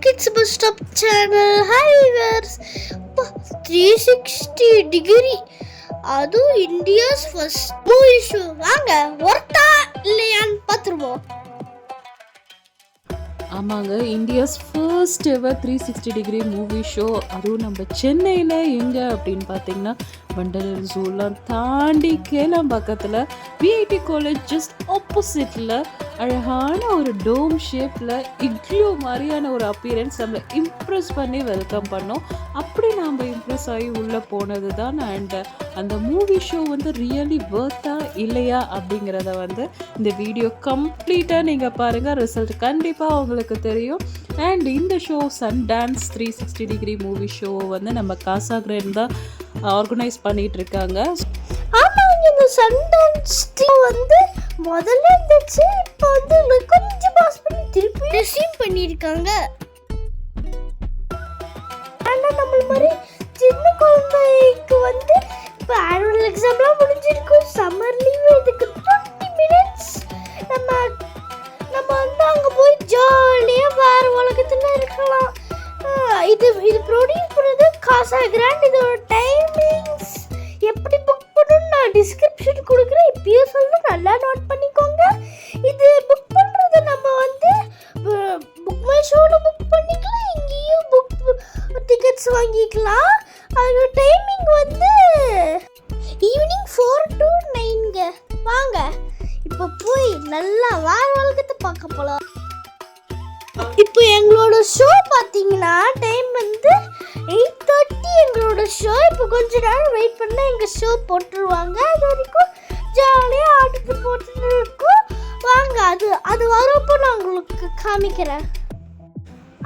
Kids Bus Stop channel. Hi viewers. 360 degree. அதுவும் India's first movie show. வாங்க ஒர்த்தா இல்லையான்னு பார்த்துருவோம். ஆமாங்க, India's first ever 360 degree movie show. அதுவும் நம்ம சென்னையில் எங்கே அப்படின்னு பார்த்தீங்கன்னா வண்டலூர் ஜூலாம் தாண்டி கேளம்பாக்கத்தில் விஐடி காலேஜ் ஜஸ்ட் ஆப்போசிட்டில் அழகான ஒரு டோம் ஷேப்பில் இக்லூ மாதிரியான ஒரு அப்பியரன்ஸ் நம்மளை இம்ப்ரெஸ் பண்ணி வெல்கம் பண்ணோம். அப்படி நாம் இம்ப்ரெஸ் ஆகி உள்ளே போனது தான். அண்ட் அந்த மூவி ஷோ வந்து ரியலி வர்த்தா இல்லையா அப்படிங்கிறத வந்து இந்த வீடியோ கம்ப்ளீட்டாக நீங்கள் பாருங்கள். ரிசல்ட் கண்டிப்பாக உங்களுக்கு தெரியும். அண்ட் இந்த show Sundance 360 degree movie show வந்து நம்ம காசா கிராண்ட் தான் ஆர்கனைஸ் பண்ணிட்டு இருக்காங்க. ஆமாங்க, இந்த சன்டான்ஸ் வந்து முதல்ல இருந்துச்சு, இப்போ வந்து கொஞ்சம் பாஸ் பண்ணி திருப்பி ரெஸ்யூம் பண்ணியிருக்காங்க. ஆனால் நம்மள மாதிரி சின்ன குழந்தைக்கு வந்து இப்போ ஆனுவல் எக்ஸாம்லாம் முடிஞ்சிருக்கும், சம்மர் லீவு, இதுக்கு 20 minutes நம்ம வந்து அங்கே போய் ஜாலியாக வேறு உலகத்தில் இருக்கலாம். இது ப்ரொடியூஸ் பண்ணுறது காசா கிராண்ட். இதோட டைமிங்ஸ் எப்படி புக் பண்ணணும்னு நான் டிஸ்கிரிப்ஷன் கொடுக்குறேன், இப்பயே சொல்ல நல்லா நோட் பண்ணிக்கோங்க. இது புக் பண்ணுறது நம்ம வந்து புக் மை ஷோவில் புக் பண்ணிக்கலாம், இங்கேயும் புக் டிக்கெட்ஸ் வாங்கிக்கலாம். அதோட டைமிங் வந்து ஈவினிங் 4 to 9. வாங்க இப்போ போய் நல்லா வேற உலகத்தை பார்க்க போகலாம். இப்போ எங்களோட ஷோ பார்த்தீங்கன்னா டைம் வந்து 8:30 எங்களோட ஷோ. இப்போ கொஞ்ச நேரம் வெயிட் பண்ணால் எங்கள் ஷோ போட்டுருவாங்க. அது வரைக்கும் ஜாலியாக ஆடிட்டு போட்டுட்டு இருக்கோம். வாங்க அது வரப்போ நான் உங்களுக்கு காமிக்கிறேன்.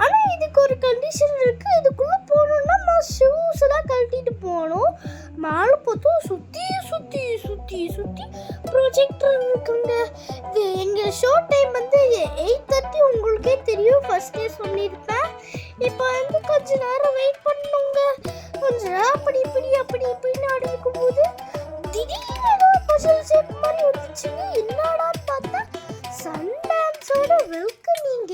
ஆனால் இதுக்கு ஒரு கண்டிஷன் இருக்குது. இதுக்குள்ளே போகணுன்னா நான் ஷூஸ் எல்லாம் கழட்டிட்டு போகணும். மேலே பார்த்தோம் சுற்றி சுற்றி சுற்றி சுற்றி ப்ரொஜெக்டர் இருக்குங்க. இது எங்கள் ஷோ டைம் வந்து 8:30, உங்களுக்கே தெரியும், ஃபர்ஸ்டே சொல்லியிருப்பேன். இப்போ வந்து கொஞ்ச நேரம் வெயிட் பண்ணுங்க. கொஞ்ச நேரம் அப்படி இப்படின்னு ஆடி இருக்கும்போது திடீர்னு பசல் ஷேப் மாதிரி வந்துச்சுங்க. என்னடான்னு பார்த்தா சன்டான்ஸோட வெல்கமிங்க.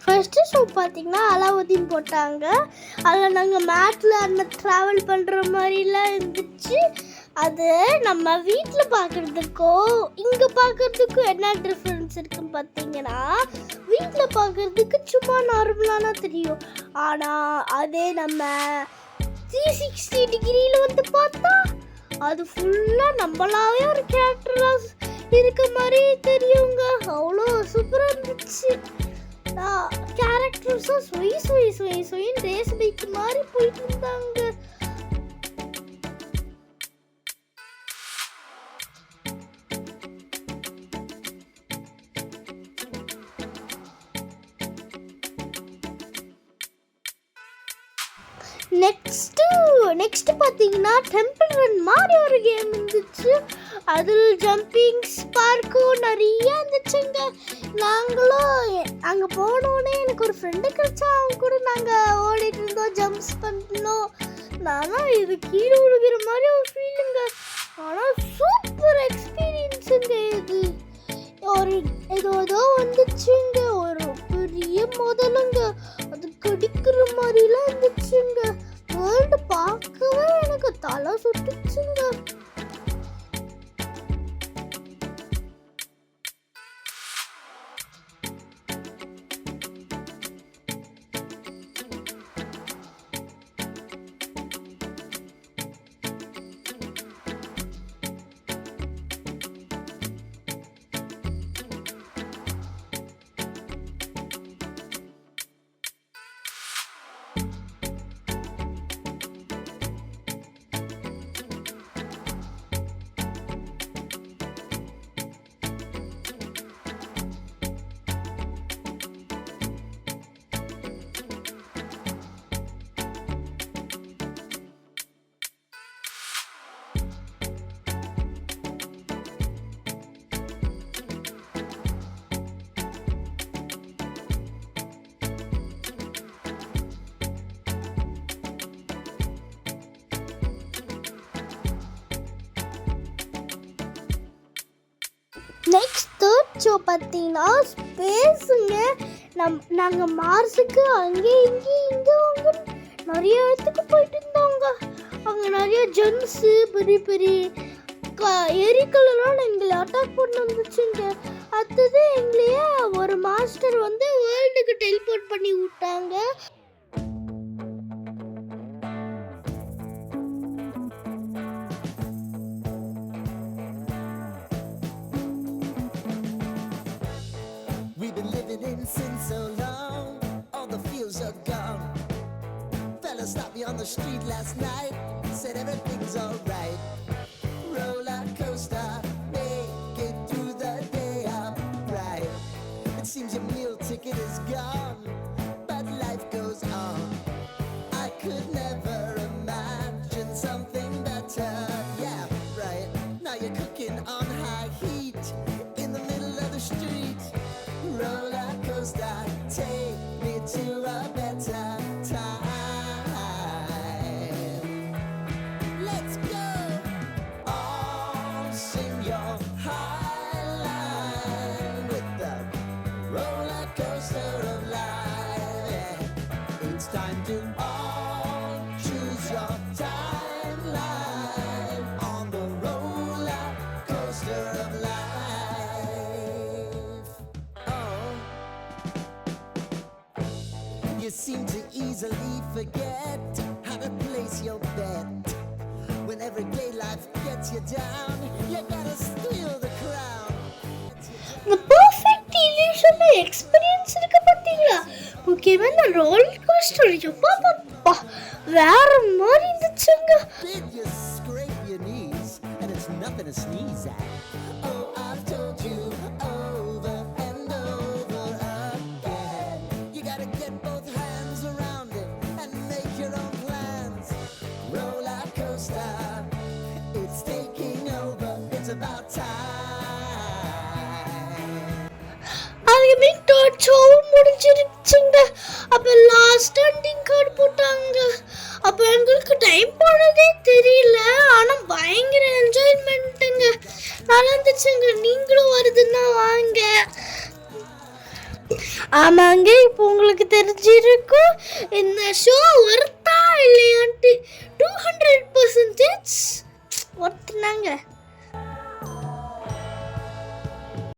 ஃபர்ஸ்ட்டு ஷோ பார்த்தீங்கன்னா அலாவுதீன் போட்டாங்க. அதில் நாங்கள் மேட்டில் அந்த ட்ராவல் பண்ணுற மாதிரிலாம் இருந்துச்சு. அது நம்ம வீட்டில் பார்க்குறதுக்கும் இங்கே பார்க்குறதுக்கும் என்ன டிஃப்ரென்ஸ் இருக்குன்னு பார்த்தீங்கன்னா, வீட்டில் பார்க்குறதுக்கு சும்மா நார்மலான தெரியும். ஆனால் அதே நம்ம 360 டிகிரியில் வந்து பார்த்தா அது ஃபுல்லாக நம்மளாவே ஒரு கேரக்டராக இருக்க மாதிரி தெரியுங்க. அவ்வளோ சூப்பராக இருந்துச்சு. கேரக்டர்ஸும் சொயின்னு ரேஸ் பைக் மாதிரி போயிட்டு இருந்தாங்க. நெக்ஸ்ட் பார்த்தீங்கன்னா டெம்பிள் ரன் மாதிரி ஒரு கேம் இருந்துச்சு. அதில் ஜம்பிங் ஸ்பார்க்கும் நிறைய இருந்துச்சுங்க. நாங்களும் அங்கே போனோடனே எனக்கு ஒரு ஃப்ரெண்டு கிடைச்சா, அவங்க கூட நாங்கள் ஓடிட்டு இருந்தோம், ஜம்ப்ஸ் பண்ணோம். நானும் இது கீழே விழுகிற மாதிரி ஒரு ஃபீலுங்க. ஆனால் சூப்பர் எக்ஸ்பீரியன்ஸுங்க. இது ஏதோ வந்துச்சுங்க, ஒரு பெரிய முதலுங்க, அது கடிக்கிற மாதிரிலாம் இருந்துச்சுங்க. வேர்ல்டு பார்க்கவே எனக்கு தலை சுட்டுச்சுங்க. நெக்ஸ்ட் தேர்ட் ஷோ பார்த்தீங்கன்னா ஸ்பேஸுங்க. நாங்கள் மார்ஸுக்கு அங்கே இங்கே அங்கே நிறைய இடத்துக்கு போயிட்டு இருந்தோங்க. அங்கே நிறைய ஜென்ஸு பெரிய பெரிய எரிக்கல்லாம் எங்களை அட்டாக் பண்ண வந்துச்சுங்க. அடுத்தது எங்களையே ஒரு மாஸ்டர் வந்து வேர்ல்டுக்கு டெலிபோர்ட் பண்ணி விட்டாங்க. We've been living in sin so long, all the feels are gone. Fella stopped me on the street last night, said everything's alright. Roller coaster, make it through the day, alright. It seems your meal ticket is gone, but life goes on. I could never imagine something better. Yeah, right. Now you're cooking on high heat in the middle of the street. Roller coaster, take me to a better time. Let's go. All sing your high line with the roller coaster of life. Yeah. It's time to all choose your timeline on the roller coaster of life. Oh, you seem to easily forget how to place your bet. When everyday life gets you down, you gotta steal the crown. இந்த perfect illusion experience இருக்கு பார்த்தீங்களா? முக்கியமாக இந்த roller coaster எப்பா வேற மாதிரி இருந்துச்சுங்க. Did you scrape your knees? And it's nothing to sneeze at. Oh, I've told you over and over again. You gotta get both hands around it and make your own plans. Roller coaster, it's taking over. It's about time. அதுக்கு third ஷோவும் முடிஞ்சிருச்சுங்க. அப்போ last ending card போட்டாங்க. அப்போ எங்களுக்கு time போனதே தெரியல. ஆனால் பயங்கர என்ஜாய்மெண்ட்டுங்க. நல்லா இருந்துச்சுங்க. நீங்களும் வருதுன்னா வாங்க. ஆமாங்க, இப்போ உங்களுக்கு தெரிஞ்சிருக்கும் இந்த ஷோ ஒர்த்தா இல்லையான்ட்டு. 200% ஒர்த்துனாங்க.